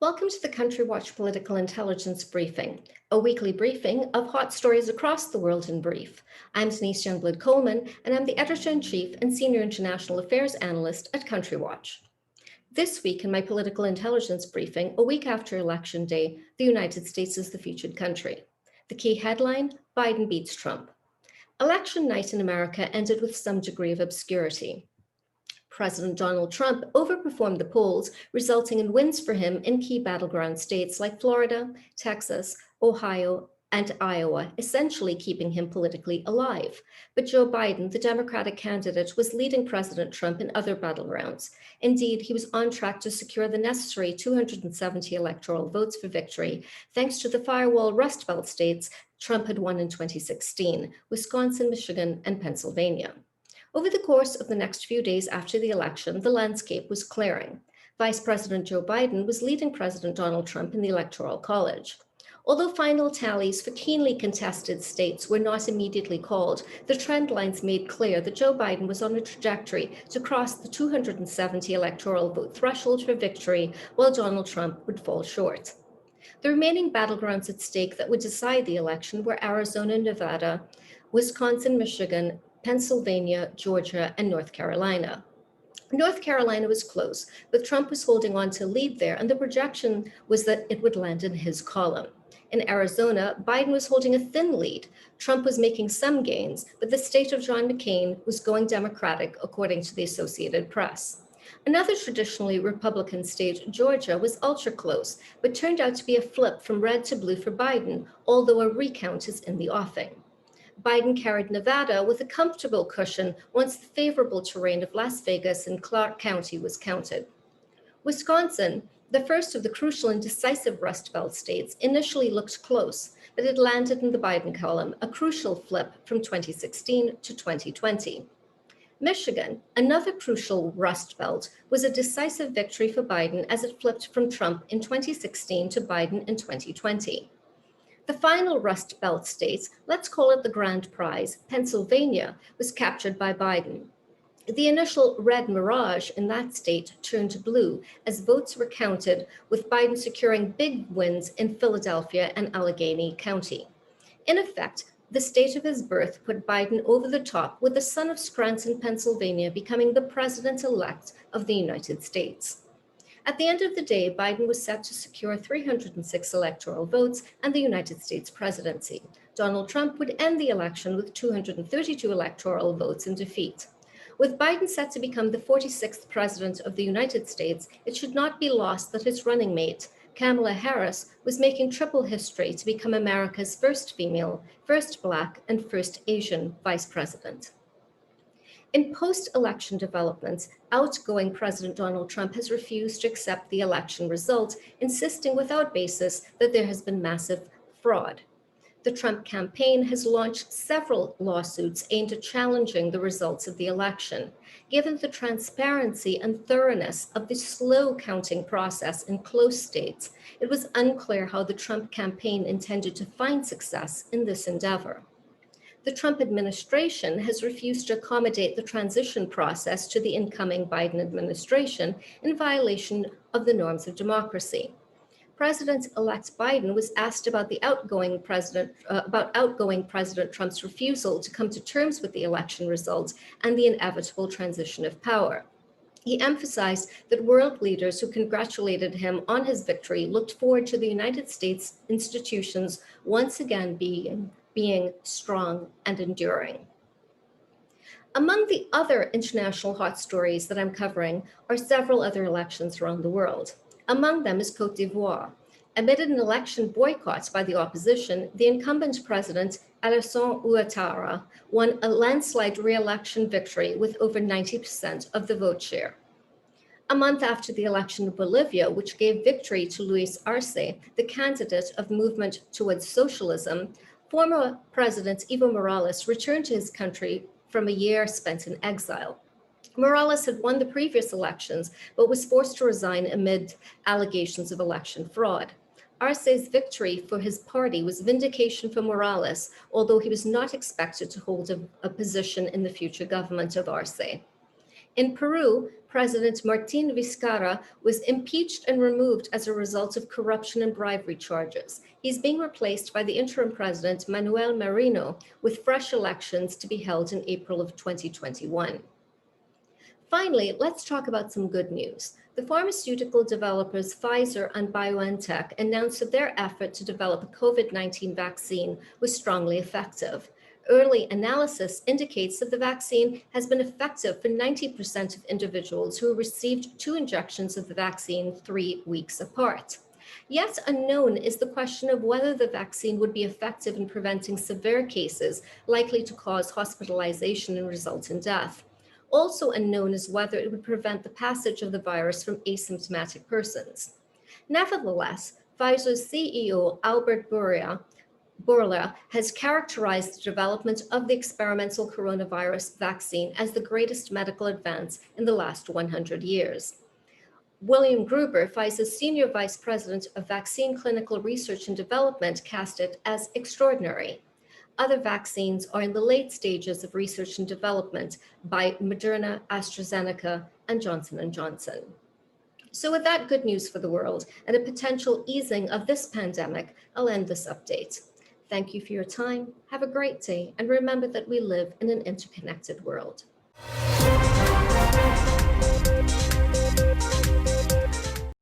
Welcome to the Country Watch Political Intelligence Briefing, a weekly briefing of hot stories across the world in brief. I'm Denise Youngblood Coleman, and I'm the Editor-in-Chief and Senior International Affairs Analyst at Country Watch. This week in my political intelligence briefing, a week after Election Day, the United States is the featured country. The key headline, Biden beats Trump. Election night in America ended with some degree of obscurity. President Donald Trump overperformed the polls, resulting in wins for him in key battleground states like Florida, Texas, Ohio, and Iowa, essentially keeping him politically alive. But Joe Biden, the Democratic candidate, was leading President Trump in other battlegrounds. Indeed, he was on track to secure the necessary 270 electoral votes for victory, thanks to the firewall Rust Belt states Trump had won in 2016, Wisconsin, Michigan, and Pennsylvania. Over the course of the next few days after the election, the landscape was clearing. Vice President Joe Biden was leading President Donald Trump in the Electoral College. Although final tallies for keenly contested states were not immediately called, the trend lines made clear that Joe Biden was on a trajectory to cross the 270 electoral vote threshold for victory, while Donald Trump would fall short. The remaining battlegrounds at stake that would decide the election were Arizona, Nevada, Wisconsin, Michigan, Pennsylvania, Georgia, and North Carolina. North Carolina was close, but Trump was holding on to lead there, and the projection was that it would land in his column. In Arizona, Biden was holding a thin lead. Trump was making some gains, but the state of John McCain was going Democratic, according to the Associated Press. Another traditionally Republican state, Georgia, was ultra close, but turned out to be a flip from red to blue for Biden, although a recount is in the offing. Biden carried Nevada with a comfortable cushion once the favorable terrain of Las Vegas and Clark County was counted. Wisconsin, the first of the crucial and decisive Rust Belt states, initially looked close, but it landed in the Biden column, a crucial flip from 2016 to 2020. Michigan, another crucial Rust Belt, was a decisive victory for Biden as it flipped from Trump in 2016 to Biden in 2020. The final Rust Belt state, let's call it the grand prize, Pennsylvania, was captured by Biden. The initial red mirage in that state turned blue as votes were counted, with Biden securing big wins in Philadelphia and Allegheny County. In effect, the state of his birth put Biden over the top, with the son of Scranton, Pennsylvania, becoming the president-elect of the United States. At the end of the day, Biden was set to secure 306 electoral votes and the United States presidency. Donald Trump would end the election with 232 electoral votes in defeat. With Biden set to become the 46th president of the United States, it should not be lost that his running mate, Kamala Harris, was making triple history to become America's first female, first Black, and first Asian vice president. In post-election developments, outgoing President Donald Trump has refused to accept the election result, insisting without basis that there has been massive fraud. The Trump campaign has launched several lawsuits aimed at challenging the results of the election. Given the transparency and thoroughness of the slow counting process in close states, it was unclear how the Trump campaign intended to find success in this endeavor. The Trump administration has refused to accommodate the transition process to the incoming Biden administration in violation of the norms of democracy. President-elect Biden was asked about outgoing President Trump's refusal to come to terms with the election results and the inevitable transition of power. He emphasized that world leaders who congratulated him on his victory looked forward to the United States institutions once again being strong and enduring. Among the other international hot stories that I'm covering are several other elections around the world. Among them is Côte d'Ivoire. Amid an election boycott by the opposition, the incumbent president, Alassane Ouattara, won a landslide re-election victory with over 90% of the vote share. A month after the election of Bolivia, which gave victory to Luis Arce, the candidate of Movement Towards Socialism, former President Evo Morales returned to his country from a year spent in exile. Morales had won the previous elections, but was forced to resign amid allegations of election fraud. Arce's victory for his party was vindication for Morales, although he was not expected to hold a position in the future government of Arce. In Peru, President Martin Vizcarra was impeached and removed as a result of corruption and bribery charges. He's being replaced by the interim president, Manuel Merino, with fresh elections to be held in April of 2021. Finally, let's talk about some good news. The pharmaceutical developers Pfizer and BioNTech announced that their effort to develop a COVID-19 vaccine was strongly effective. Early analysis indicates that the vaccine has been effective for 90% of individuals who received 2 injections of the vaccine 3 weeks apart. Yet unknown is the question of whether the vaccine would be effective in preventing severe cases likely to cause hospitalization and result in death. Also unknown is whether it would prevent the passage of the virus from asymptomatic persons. Nevertheless, Pfizer's CEO Albert Bourla has characterized the development of the experimental coronavirus vaccine as the greatest medical advance in the last 100 years. William Gruber, Pfizer's Senior Vice President of Vaccine Clinical Research and Development, cast it as extraordinary. Other vaccines are in the late stages of research and development by Moderna, AstraZeneca, and Johnson & Johnson. So with that good news for the world and a potential easing of this pandemic, I'll end this update. Thank you for your time. Have a great day. And remember that we live in an interconnected world.